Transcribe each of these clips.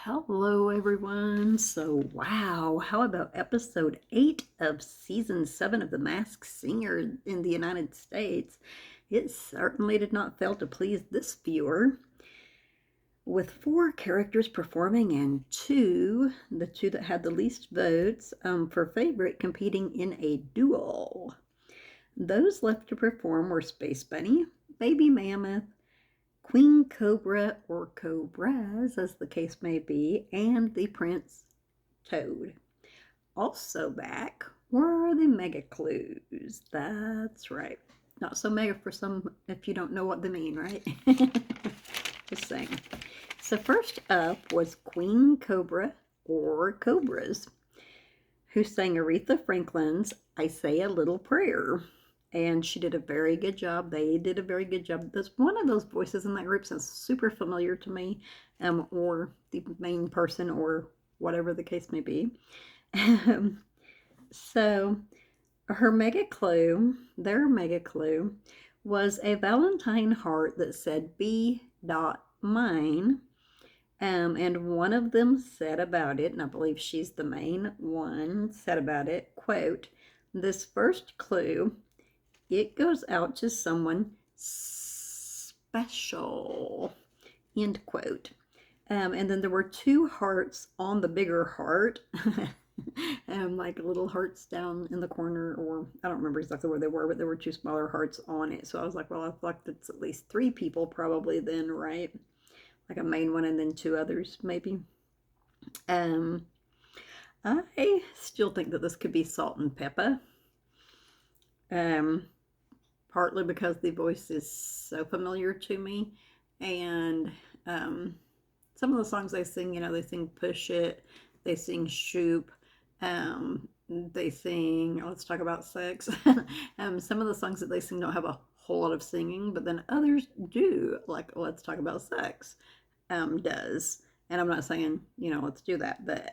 Hello, everyone. So, wow, how about episode 8 of season 7 of The Masked Singer in the United States? It certainly did not fail to please this viewer. With 4 characters performing and the two that had the least votes for favorite, competing in a duel. Those left to perform were Space Bunny, Baby Mammoth, Queen Cobra, or Cobras, as the case may be, and the Prince Toad. Also back were the Mega Clues. That's right. Not so mega for some if you don't know what they mean, right? Just saying. So first up was Queen Cobra, or Cobras, who sang Aretha Franklin's I Say a Little Prayer. And she did a very good job. They did a very good job. There's one of those voices in that group sounds super familiar to me, or the main person, or whatever the case may be. So their mega clue, was a Valentine heart that said "Be dot mine." And one of them said about it, and I believe she's the main one, said about it, quote, "This first clue, it goes out to someone special," end quote. And then there were 2 hearts on the bigger heart, like little hearts down in the corner, or I don't remember exactly where they were, but there were 2 smaller hearts on it. So I was like, well, I thought that's at least 3 people probably then, right? Like a main one and then 2 others, maybe. I still think that this could be Salt and Pepper. Partly because the voice is so familiar to me, and some of the songs they sing, they sing Push It, they sing Shoop, they sing Let's Talk About Sex. Some of the songs that they sing don't have a whole lot of singing, but then others do, like Let's Talk About Sex does. And I'm not saying, let's do that, but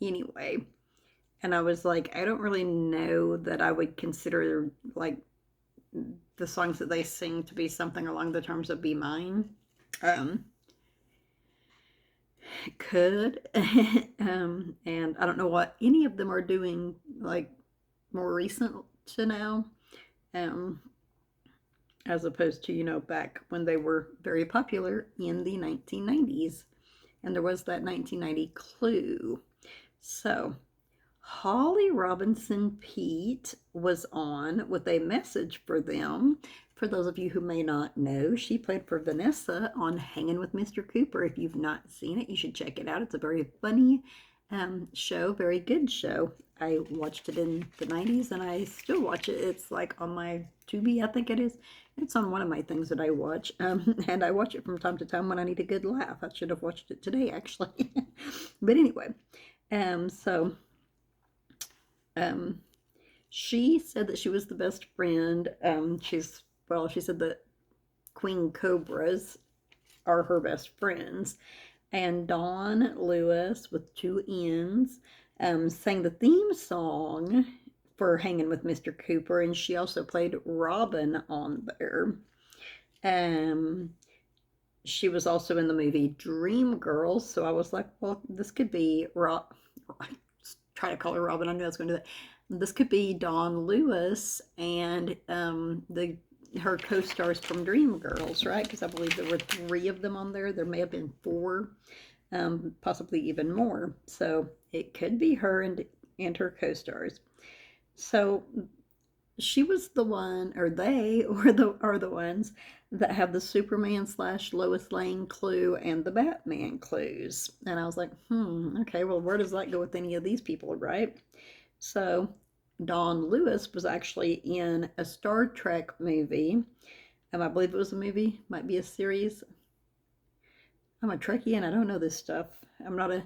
anyway. And I was like, I don't really know that I would consider like the songs that they sing to be something along the terms of "Be Mine." Could. And I don't know what any of them are doing like more recent to now, as opposed to, back when they were very popular in the 1990s. And there was that 1990 clue. So Holly Robinson Pete was on with a message for them. For those of you who may not know, she played for Vanessa on Hanging with Mr. Cooper. If you've not seen it, you should check it out. It's a very funny show, very good show. I watched it in the 90s and I still watch it. It's like on my Tubi, I think it is. It's on one of my things that I watch. And I watch it from time to time when I need a good laugh. I should have watched it today, actually. But anyway, so she said that she was the best friend. She said that Queen Cobras are her best friends. And Dawn Lewis, with 2 N's, sang the theme song for Hanging with Mr. Cooper, and she also played Robin on there. She was also in the movie Dreamgirls, so I was like, well, this could be try to call her Robin. I knew I was going to do that. This could be Dawn Lewis and her co-stars from Dreamgirls, right? Because I believe there were 3 of them on there. There may have been 4, possibly even more. So it could be her and her co-stars. So she was the one, or they are the ones that have the Superman / Lois Lane clue and the Batman clues. And I was like, okay, well, where does that go with any of these people, right? So Dawn Lewis was actually in a Star Trek movie. I believe it was a movie, might be a series. I'm a Trekkie and I don't know this stuff. I'm not a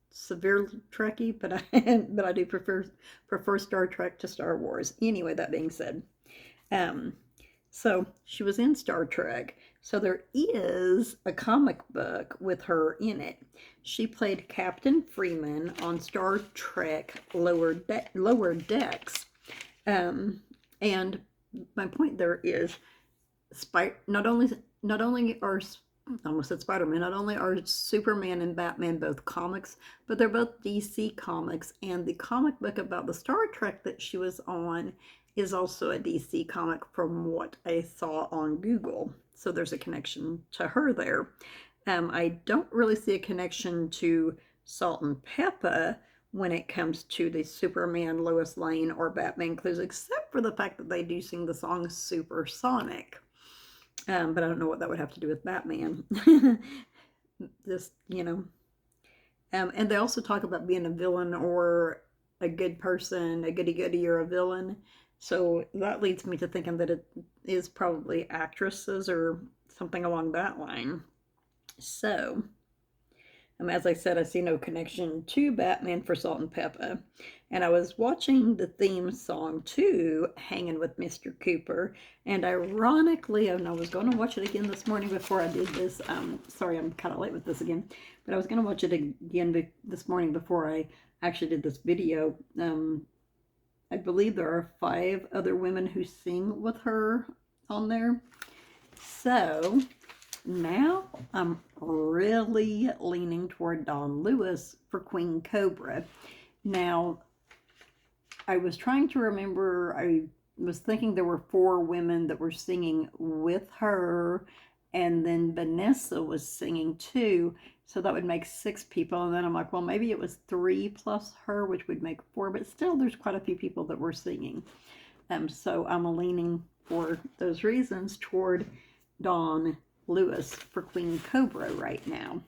severe Trekkie, but I do prefer Star Trek to Star Wars. Anyway, that being said, so she was in Star Trek. So there is a comic book with her in it. She played Captain Freeman on Star Trek Lower Decks. And my point there is, not only are I almost said Spider-Man. Not only are Superman and Batman both comics, but they're both DC comics. And the comic book about the Star Trek that she was on is also a DC comic from what I saw on Google. So there's a connection to her there. I don't really see a connection to Salt and Pepper when it comes to the Superman, Lois Lane, or Batman clues, except for the fact that they do sing the song Supersonic. But I don't know what that would have to do with Batman. Just, and they also talk about being a villain or a good person, a goody goody or a villain. So that leads me to thinking that it is probably actresses or something along that line. So, as I said, I see no connection to Batman for Salt and Pepper. And I was watching the theme song to Hanging with Mr. Cooper. And ironically, and I was going to watch it again this morning before I did this. Sorry, I'm kind of late with this again. But I was going to watch it again this morning before I actually did this video. I believe there are 5 other women who sing with her on there. So now I'm really leaning toward Dawn Lewis for Queen Cobra. Now, I was trying to remember, I was thinking there were 4 women that were singing with her, and then Vanessa was singing too, so that would make 6 people. And then I'm like, well, maybe it was 3 plus her, which would make 4, but still there's quite a few people that were singing. So I'm leaning for those reasons toward Dawn Lewis for Queen Cobra right now.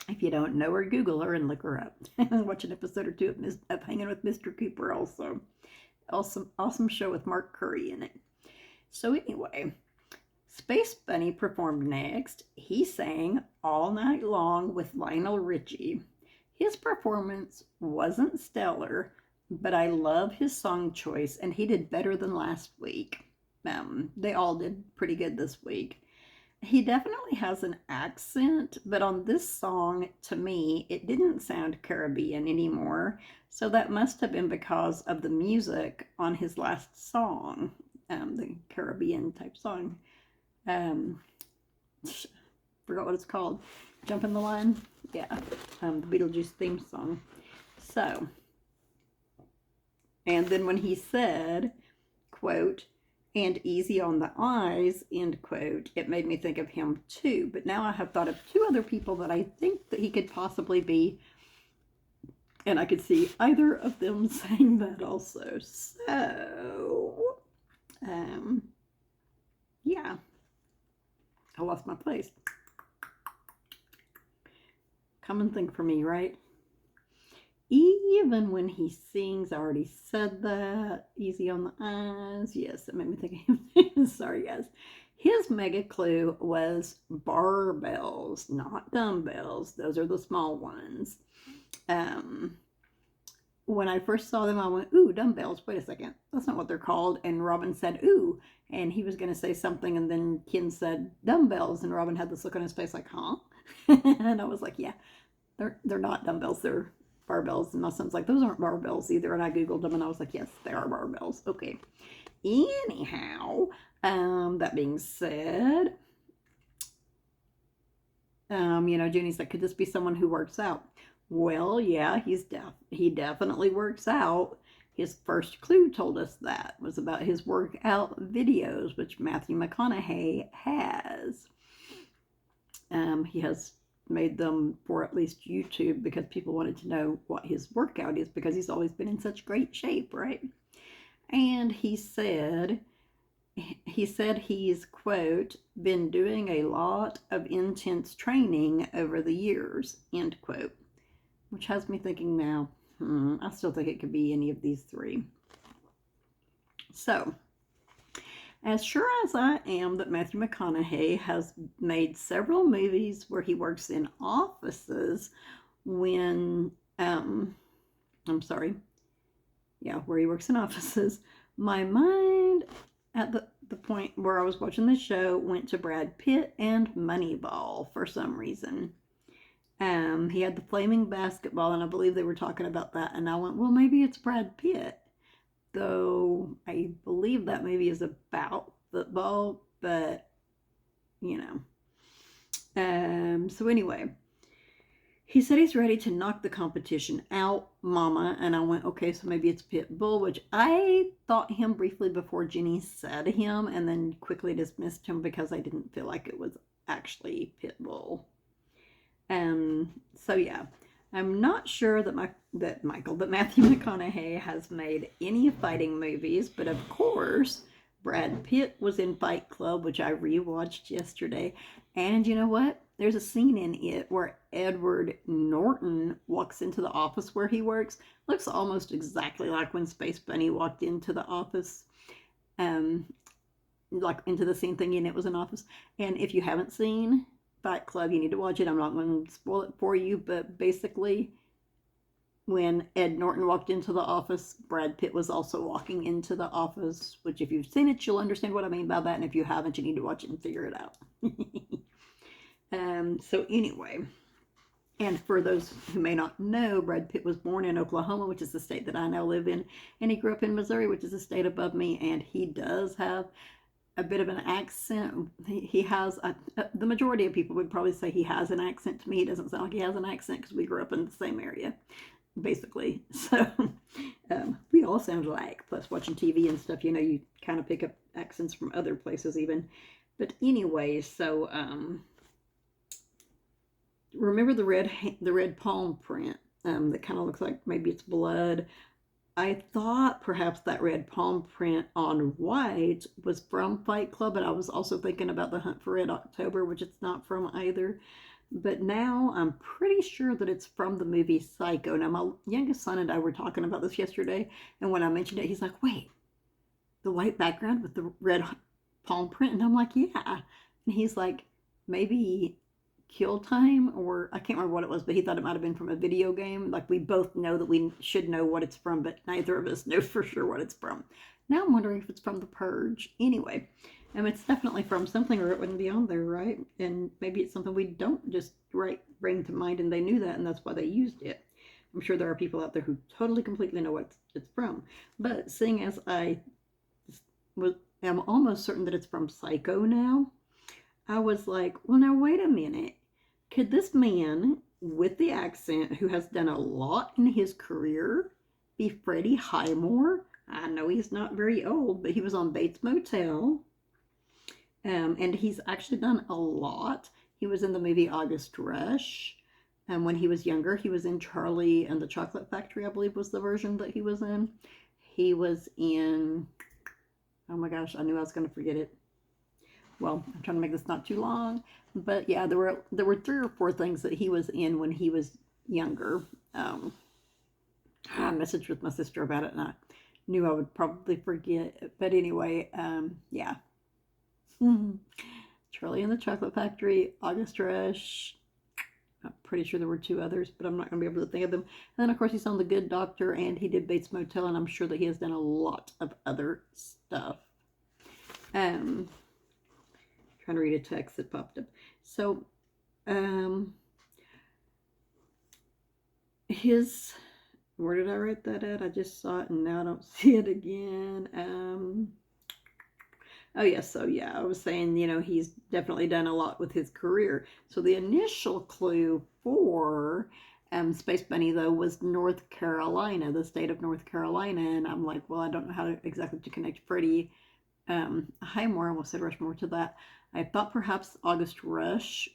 If you don't know her, Google her and look her up. Watch an episode or 2 of Hanging with Mr. Cooper also. Awesome show with Mark Curry in it. So anyway, Space Bunny performed next. He sang All Night Long with Lionel Richie. His performance wasn't stellar, but I love his song choice, and he did better than last week. They all did pretty good this week. He definitely has an accent, but on this song, to me, it didn't sound Caribbean anymore. So that must have been because of the music on his last song, the Caribbean type song. Forgot what it's called. Jump in the Line? Yeah, the Beetlejuice theme song. So, and then when he said, quote, and easy on the eyes, end quote, it made me think of him too. But now I have thought of 2 other people that I think that he could possibly be, and I could see either of them saying that also. So, yeah, I lost my place. Come and think for me, right? Even when he sings, I already said that. Easy on the eyes. Yes, that made me think of him. Sorry, guys. His mega clue was barbells, not dumbbells. Those are the small ones. When I first saw them, I went, ooh, dumbbells. Wait a second. That's not what they're called. And Robin said, ooh. And he was going to say something. And then Ken said, dumbbells. And Robin had this look on his face like, huh? And I was like, yeah, they're not dumbbells. They're barbells. And my son's like, those aren't barbells either. And I Googled them and I was like, yes, they are barbells. Okay. Anyhow, that being said, Junie's like, could this be someone who works out? Well, yeah, he definitely works out. His first clue told us that was about his workout videos, which Matthew McConaughey has. He has made them for at least YouTube because people wanted to know what his workout is because he's always been in such great shape, right? And he said he's, quote, been doing a lot of intense training over the years, end quote, which has me thinking now, I still think it could be any of these 3. So, as sure as I am that Matthew McConaughey has made several movies where he works in offices where he works in offices, my mind at the point where I was watching the show went to Brad Pitt and Moneyball for some reason. He had the flaming basketball, and I believe they were talking about that, and I went, well, maybe it's Brad Pitt. Though I believe that movie is about football, but So anyway, he said he's ready to knock the competition out, Mama. And I went, okay, so maybe it's Pitbull, which I thought him briefly before Jenny said him, and then quickly dismissed him because I didn't feel like it was actually Pitbull. So yeah, I'm not sure that Matthew McConaughey has made any fighting movies, but of course, Brad Pitt was in Fight Club, which I rewatched yesterday. And you know what? There's a scene in it where Edward Norton walks into the office where he works. Looks almost exactly like when Space Bunny walked into the office. Like into the scene thinking it was an office. And if you haven't seen Fight Club, you need to watch it. I'm not going to spoil it for you, but basically, when Ed Norton walked into the office, Brad Pitt was also walking into the office, which if you've seen it, you'll understand what I mean by that. And if you haven't, you need to watch it and figure it out. So anyway, and for those who may not know, Brad Pitt was born in Oklahoma, which is the state that I now live in, and he grew up in Missouri, which is a state above me, and he does have a bit of an accent. He has the majority of people would probably say he has an accent. To me, it doesn't sound like he has an accent because we grew up in the same area, basically. So we all sound alike. Plus, watching TV and stuff, you know, you kind of pick up accents from other places even. But anyway, so remember the red palm print that kind of looks like maybe it's blood. I thought perhaps that red palm print on white was from Fight Club, but I was also thinking about The Hunt for Red October, which it's not from either. But now I'm pretty sure that it's from the movie Psycho. Now, my youngest son and I were talking about this yesterday, and when I mentioned it, he's like, wait, the white background with the red palm print? And I'm like, yeah. And he's like, maybe Kill Time, or I can't remember what it was, but he thought it might have been from a video game. Like, we both know that we should know what it's from, but neither of us know for sure what it's from. Now I'm wondering if it's from The Purge. Anyway, it's definitely from something, or it wouldn't be on there, right? And maybe it's something we don't just bring to mind, and they knew that, and that's why they used it. I'm sure there are people out there who totally, completely know what it's from. But seeing as I am almost certain that it's from Psycho now, I was like, well, now wait a minute. Could this man with the accent, who has done a lot in his career, be Freddie Highmore? I know he's not very old, but he was on Bates Motel. And he's actually done a lot. He was in the movie August Rush. And when he was younger, he was in Charlie and the Chocolate Factory, I believe was the version that he was in. He was in, oh my gosh, I knew I was going to forget it. Well, I'm trying to make this not too long, but yeah, there were 3 or 4 things that he was in when he was younger. I messaged with my sister about it, and I knew I would probably forget. But anyway, yeah. Charlie and the Chocolate Factory, August Rush. I'm pretty sure there were 2 others, but I'm not going to be able to think of them. And then, of course, he's on The Good Doctor, and he did Bates Motel, and I'm sure that he has done a lot of other stuff. Trying to read a text that popped up. So, where did I write that at? I just saw it and now I don't see it again. Oh yes, so yeah, I was saying, you know, he's definitely done a lot with his career. So the initial clue for Space Bunny, though, was North Carolina, the state of North Carolina, and I'm like, well, I don't know how exactly to connect Freddie Highmore, I almost said Rushmore, to that. I thought perhaps August Rush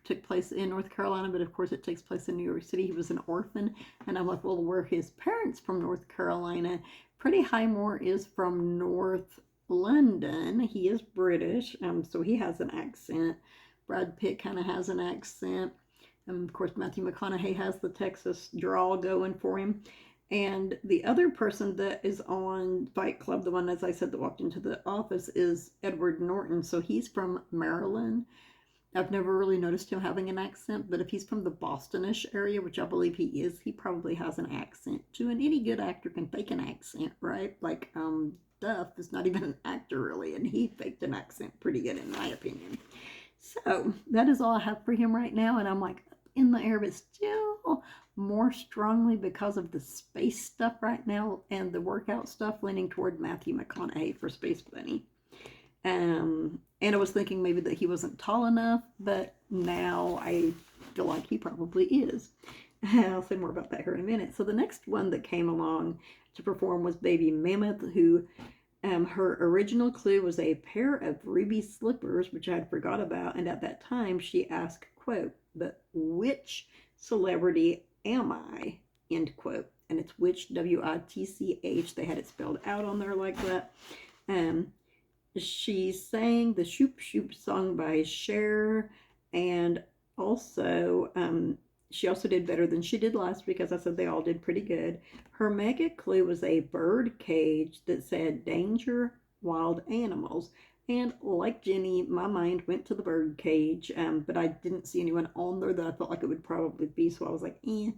took place in North Carolina, but of course it takes place in New York City. He was an orphan, and I'm like, well, were his parents from North Carolina? Freddie Highmore is from North London. He is British, so he has an accent. Brad Pitt kind of has an accent. Of course, Matthew McConaughey has the Texas drawl going for him. And the other person that is on Fight Club, the one, as I said, that walked into the office, is Edward Norton. So he's from Maryland. I've never really noticed him having an accent, but if he's from the Bostonish area, which I believe he is, he probably has an accent too. And any good actor can fake an accent, right? Like Duff is not even an actor really, and he faked an accent pretty good in my opinion. So that is all I have for him right now, and I'm like in the air, but still more strongly because of the space stuff right now and the workout stuff, leaning toward Matthew McConaughey for Space Bunny. And I was thinking maybe that he wasn't tall enough, but now I feel like he probably is. I'll say more about that here in a minute. So the next one that came along to perform was Baby Mammoth, who her original clue was a pair of ruby slippers, which I had forgot about. And at that time, she asked, quote, "But which celebrity am I?" End quote. And it's which, Witch. They had it spelled out on there like that. Um, she sang the Shoop Shoop song by Cher, and also she also did better than she did last week. As I said, they all did pretty good. Her mega clue was a bird cage that said danger, wild animals. And like Jenny, my mind went to the bird cage, but I didn't see anyone on there that I felt like it would probably be, so I was like, eh.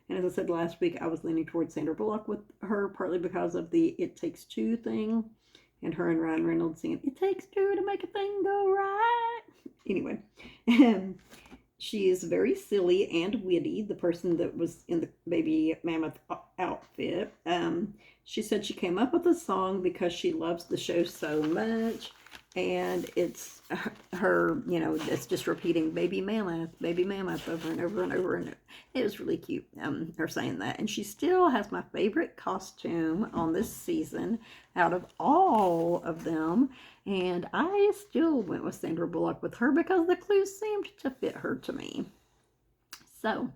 And as I said last week, I was leaning towards Sandra Bullock with her, partly because of the It Takes Two thing, and her and Ryan Reynolds singing, "It takes two to make a thing go right." Anyway, she is very silly and witty, the person that was in the Baby Mammoth outfit. She said she came up with the song because she loves the show so much, and it's her, it's just repeating Baby Mammoth over and over and over, and it was really cute, her saying that. And she still has my favorite costume on this season out of all of them, and I still went with Sandra Bullock with her because the clues seemed to fit her to me. So,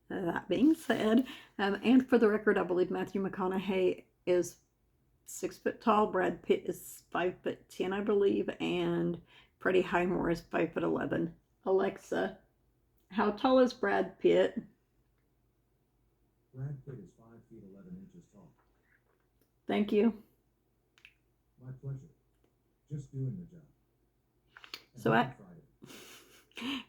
that being said, and for the record, I believe Matthew McConaughey is 6 foot tall. Brad Pitt is 5'10", I believe, and Freddie Highmore is 5'11". Alexa, how tall is Brad Pitt? Brad Pitt is 5'11" tall. Thank you. My pleasure. Just doing the job.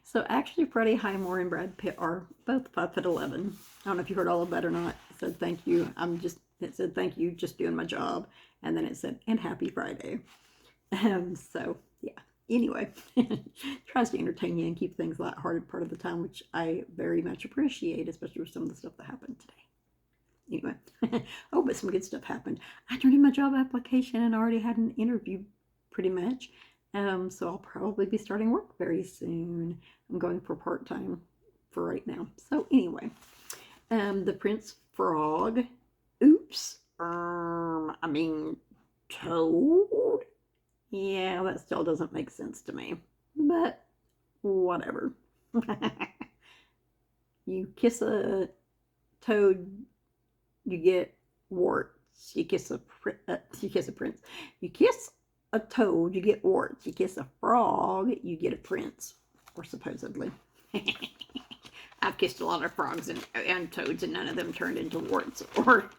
So actually, Freddie Highmore and Brad Pitt are both 5'11". I don't know if you heard all of that or not. It said thank you. It said thank you, just doing my job, and then it said and happy Friday. So yeah. Anyway, tries to entertain you and keep things lighthearted part of the time, which I very much appreciate, especially with some of the stuff that happened today. Anyway, oh, but some good stuff happened. I turned in my job application and already had an interview, pretty much. So I'll probably be starting work very soon. I'm going for part-time for right now. So anyway, the Prince Frog. Oops. Toad. Yeah, that still doesn't make sense to me. But whatever. You kiss a toad, you get warts. You kiss a prince. You kiss a toad, you get warts. You kiss a frog, you get a prince, or supposedly. I've kissed a lot of frogs and toads, and none of them turned into warts, or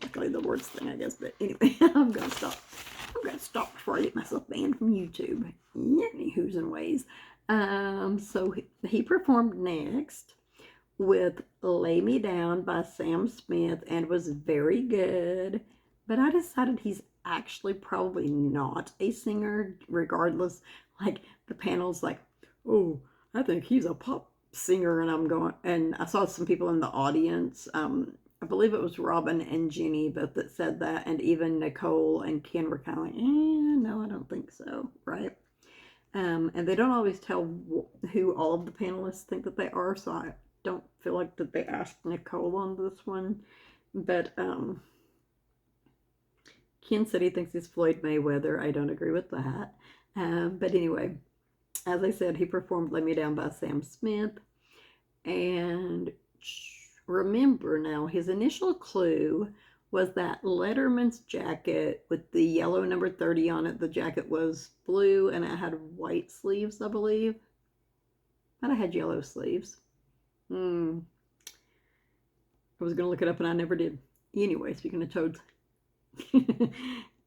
luckily the warts thing, I guess. But anyway, I'm gonna stop before I get myself banned from YouTube. Any who's and ways. So he performed next with "Lay Me Down" by Sam Smith, and was very good. But I decided he's actually probably not a singer, regardless. Like, the panel's like, "Oh, I think he's a pop singer," and I saw some people in the audience. I believe it was Robin and Jenny both that said that, and even Nicole and Ken were kind of like, no, I don't think so, right? And they don't always tell who all of the panelists think that they are, so I don't feel like that they asked Nicole on this one. But Ken said he thinks he's Floyd Mayweather. I don't agree with that. But anyway, as I said, he performed "Lay Me Down" by Sam Smith. And remember now, his initial clue was that Letterman's jacket with the yellow number 30 on it. The jacket was blue and it had white sleeves, I believe. Might have had yellow sleeves. I was going to look it up and I never did. Anyway, speaking of toads.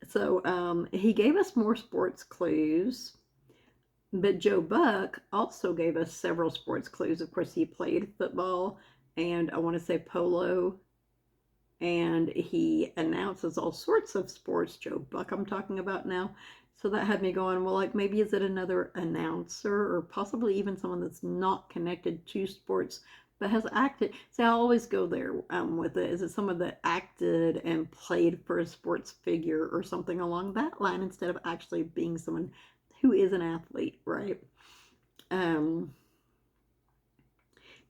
So he gave us more sports clues. But Joe Buck also gave us several sports clues. Of course, he played football and I want to say polo. And he announces all sorts of sports. Joe Buck I'm talking about now. So that had me going, well, like, maybe is it another announcer, or possibly even someone that's not connected to sports, but has acted. See, I always go there with it. Is it someone that acted and played for a sports figure or something along that line instead of actually being someone who is an athlete, right? Um,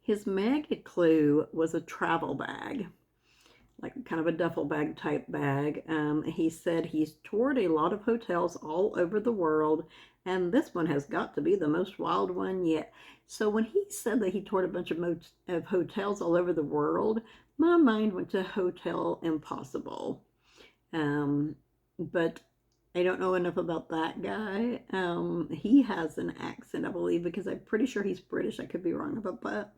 his mega clue was a travel bag, like kind of a duffel bag type bag. He said he's toured a lot of hotels all over the world, and this one has got to be the most wild one yet. So when he said that he toured a bunch of hotels all over the world, my mind went to Hotel Impossible. But I don't know enough about that guy. He has an accent, I believe, because I'm pretty sure he's British. I could be wrong about that.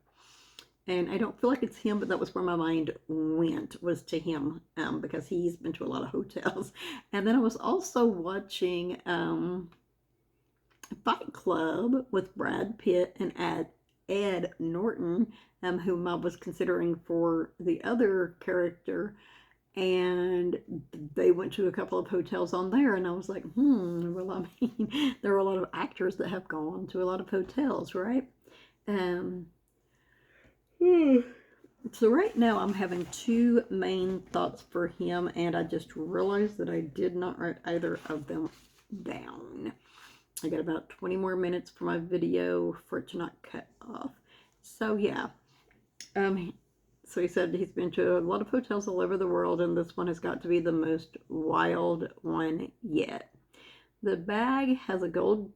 And I don't feel like it's him, but that was where my mind went, was to him, because he's been to a lot of hotels. And then I was also watching Fight Club with Brad Pitt and Ed Norton, whom I was considering for the other character. And they went to a couple of hotels on there, and I was like, well, I mean, there are a lot of actors that have gone to a lot of hotels, right? Um, So right now I'm having two main thoughts for him, and I just realized that I did not write either of them down. I got about 20 more minutes for my video for it to not cut off. So yeah, so he said he's been to a lot of hotels all over the world, and this one has got to be the most wild one yet. The bag has a gold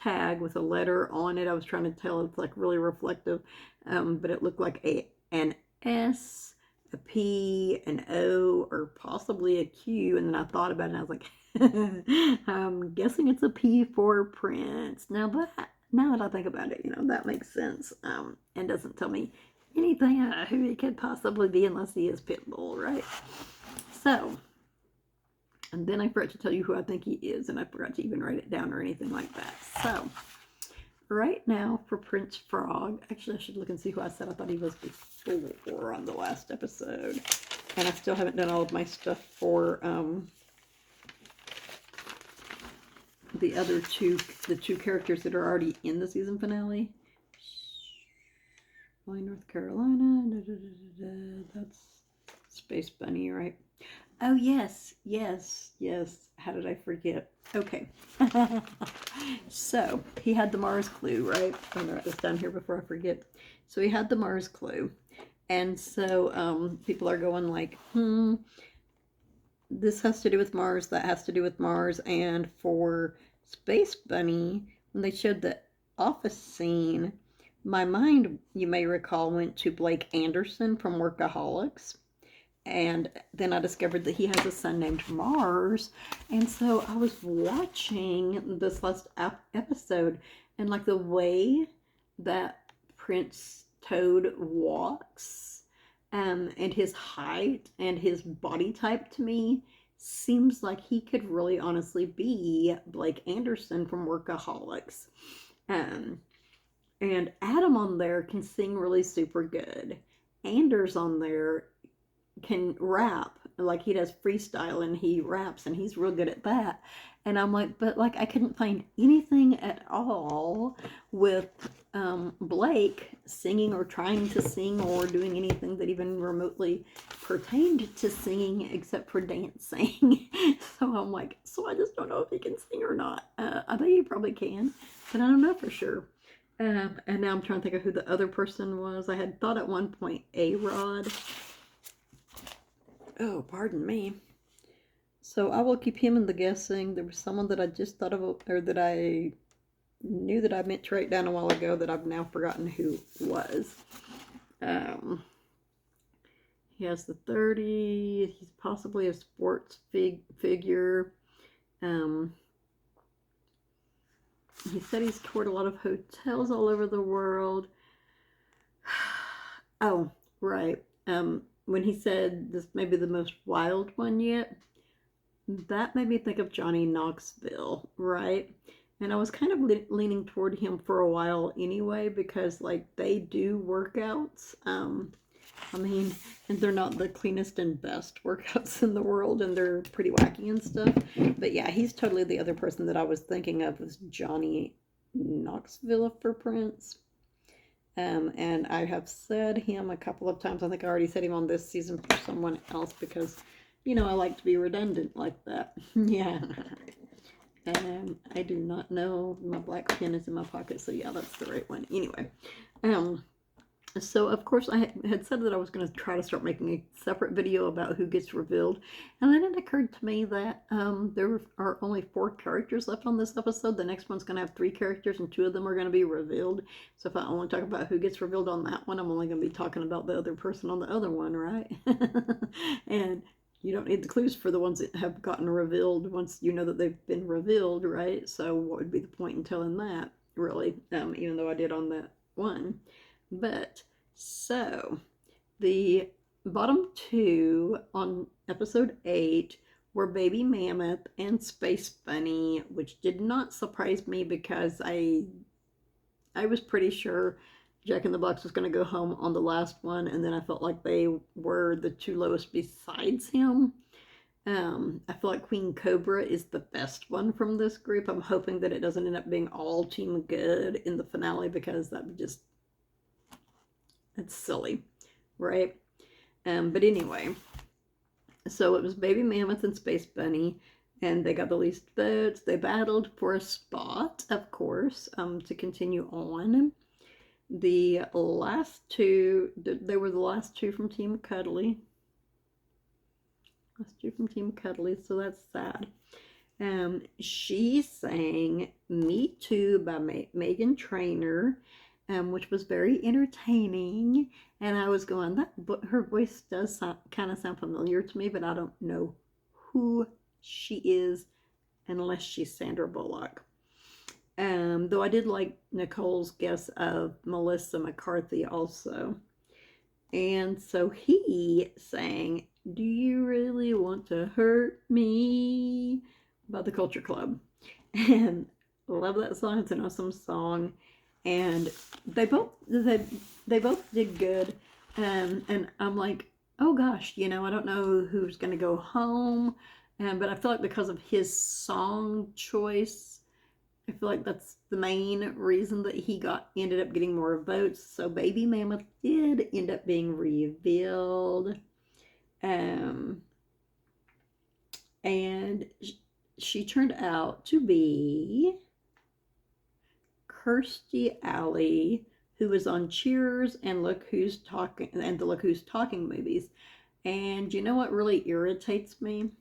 tag with a letter on it. I was trying to tell, it's like really reflective, but it looked like an S, a P, an O, or possibly a Q. And then I thought about it, and I was like, I'm guessing it's a P for Prince. Now that I think about it, that makes sense, and doesn't tell me anything about who he could possibly be unless he is Pitbull, right? So, and then I forgot to tell you who I think he is, and I forgot to even write it down or anything like that. So, right now for Prince Frog, actually I should look and see who I said I thought he was before on the last episode. And I still haven't done all of my stuff for the two characters that are already in the season finale. North Carolina, that's Space Bunny, right? Oh, yes. How did I forget? Okay. So, he had the Mars clue, right? I'm going to write this down here before I forget. So, he had the Mars clue. And so, people are going like, this has to do with Mars, that has to do with Mars. And for Space Bunny, when they showed the office scene, my mind, you may recall, went to Blake Anderson from Workaholics. And then I discovered that he has a son named Mars. And so I was watching this last episode, and like the way that Prince Toad walks, and his height and his body type, to me seems like he could really honestly be Blake Anderson from Workaholics. And Adam on there can sing really super good. Anders on there can rap, like he does freestyle and he raps, and he's real good at that. And I'm like, but like I couldn't find anything at all with Blake singing or trying to sing or doing anything that even remotely pertained to singing except for dancing. So I'm like, so I just don't know if he can sing or not. I think he probably can, but I don't know for sure. And now I'm trying to think of who the other person was. I had thought at one point A-Rod. Oh, pardon me. So I will keep him in the guessing. There was someone that I just thought of, or that I knew that I meant to write down a while ago that I've now forgotten who was. He has the 30. He's possibly a sports figure. He said he's toured a lot of hotels all over the world. Oh, right. When he said this may be the most wild one yet, that made me think of Johnny Knoxville, right? And I was kind of leaning toward him for a while anyway, because like they do workouts. I mean, and they're not the cleanest and best workouts in the world, and they're pretty wacky and stuff. But yeah, he's totally the other person that I was thinking of, was Johnny Knoxville for Prince. And I have said him a couple of times. I think I already said him on this season for someone else because, I like to be redundant like that. Yeah. I do not know. My black pen is in my pocket, so yeah, that's the right one. Anyway, so of course I had said that I was going to try to start making a separate video about who gets revealed, and then it occurred to me that there are only 4 characters left on this episode. The next one's going to have 3 characters, and 2 of them are going to be revealed. So if I only talk about who gets revealed on that one, I'm only going to be talking about the other person on the other one, right? And you don't need the clues for the ones that have gotten revealed once you know that they've been revealed, right? So what would be the point in telling that, really, even though I did on that one? But, so, the bottom 2 on episode 8 were Baby Mammoth and Space Bunny, which did not surprise me because I was pretty sure Jack in the Box was going to go home on the last one, and then I felt like they were the 2 lowest besides him. I feel like Queen Cobra is the best one from this group. I'm hoping that it doesn't end up being all Team Good in the finale because that would just, it's silly, right? But anyway, so it was Baby Mammoth and Space Bunny, and they got the least votes. They battled for a spot, of course, to continue on. The last 2, they were the last 2 from Team Cuddly. Last 2 from Team Cuddly, so that's sad. She sang Me Too by Megan Trainor, which was very entertaining. And I was going, her voice does kind of sound familiar to me, but I don't know who she is unless she's Sandra Bullock. Though I did like Nicole's guess of Melissa McCarthy also. And so he sang Do You Really Want to Hurt Me by the Culture Club. And I love that song. It's an awesome song. And they both did good. And I'm like, oh gosh, I don't know who's going to go home. But I feel like because of his song choice, I feel like that's the main reason that he ended up getting more votes. So Baby Mammoth did end up being revealed. And she turned out to be Kirstie Alley, who was on Cheers and Look Who's Talking and the Look Who's Talking movies. And you know what really irritates me?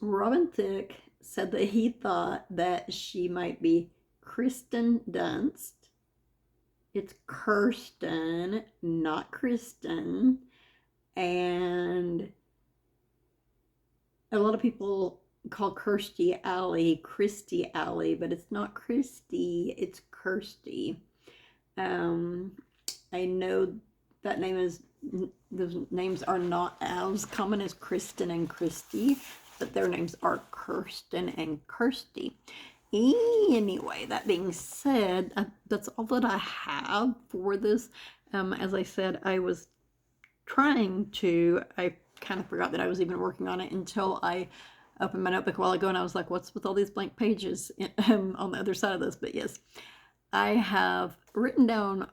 Robin Thicke said that he thought that she might be Kristen Dunst. It's Kirsten, not Kristen. And a lot of people call Kirstie Alley Christy Alley, but it's not Christy, it's Kirstie. I know that those names are not as common as Kristen and Christy, but their names are Kirsten and Kirstie. Anyway, that being said, that's all that I have for this. As I said, I was I kind of forgot that I was even working on it until I opened my notebook a while ago, and I was like, what's with all these blank pages on the other side of this? But yes, I have written down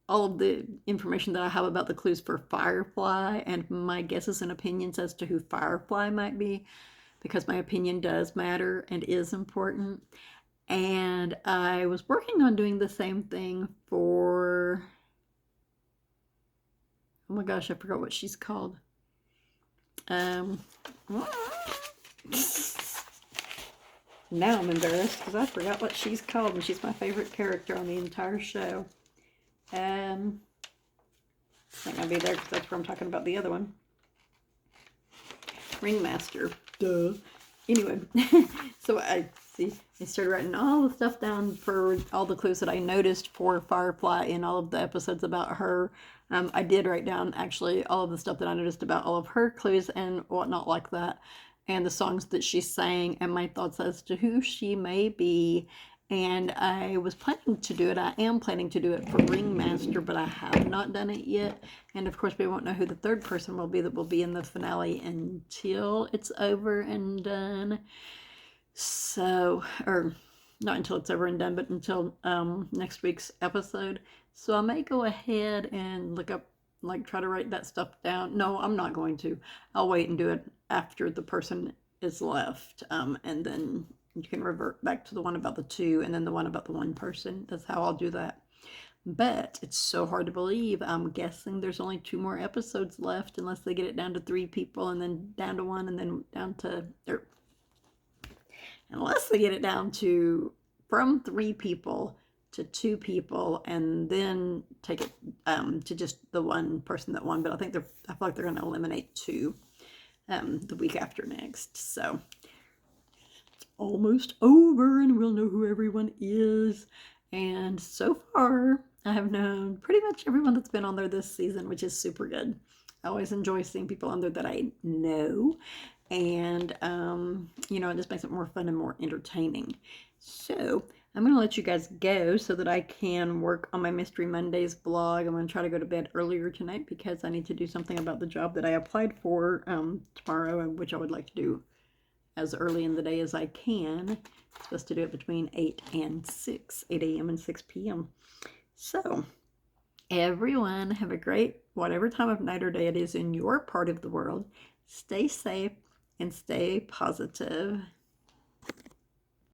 all of the information that I have about the clues for Firefly and my guesses and opinions as to who Firefly might be, because my opinion does matter and is important. And I was working on doing the same thing for, oh my gosh, I forgot what she's called. Now I'm embarrassed because I forgot what she's called, and she's my favorite character on the entire show. It's not gonna be there because that's where I'm talking about the other one. Ringmaster. Duh. Anyway, so I started writing all the stuff down for all the clues that I noticed for Firefly in all of the episodes about her. I did write down actually all of the stuff that I noticed about all of her clues and whatnot like that, and the songs that she sang, and my thoughts as to who she may be. And I was planning to do it. I am planning to do it for Ringmaster, but I have not done it yet. And of course, we won't know who the third person will be that will be in the finale until it's over and done. So, or not until it's over and done, but until next week's episode. So I may go ahead and look up, like, try to write that stuff down. No, I'm not going to. I'll wait and do it after the person is left. And then you can revert back to the one about the two and then the one about the one person. That's how I'll do that. But it's so hard to believe. I'm guessing there's only 2 more episodes left unless they get it down to 3 people and then down to one and then down to, or unless they get it down to from 3 people to 2 people and then take it to just the one person that won. But I feel like they're going to eliminate 2 the week after next. So it's almost over and we'll know who everyone is. And so far, I have known pretty much everyone that's been on there this season, which is super good. I always enjoy seeing people on there that I know. And, it just makes it more fun and more entertaining. So I'm going to let you guys go so that I can work on my Mystery Mondays blog. I'm going to try to go to bed earlier tonight because I need to do something about the job that I applied for tomorrow, which I would like to do as early in the day as I can. I'm supposed to do it between 8 and 6, 8 a.m. and 6 p.m. So everyone have a great, whatever time of night or day it is in your part of the world. Stay safe and stay positive.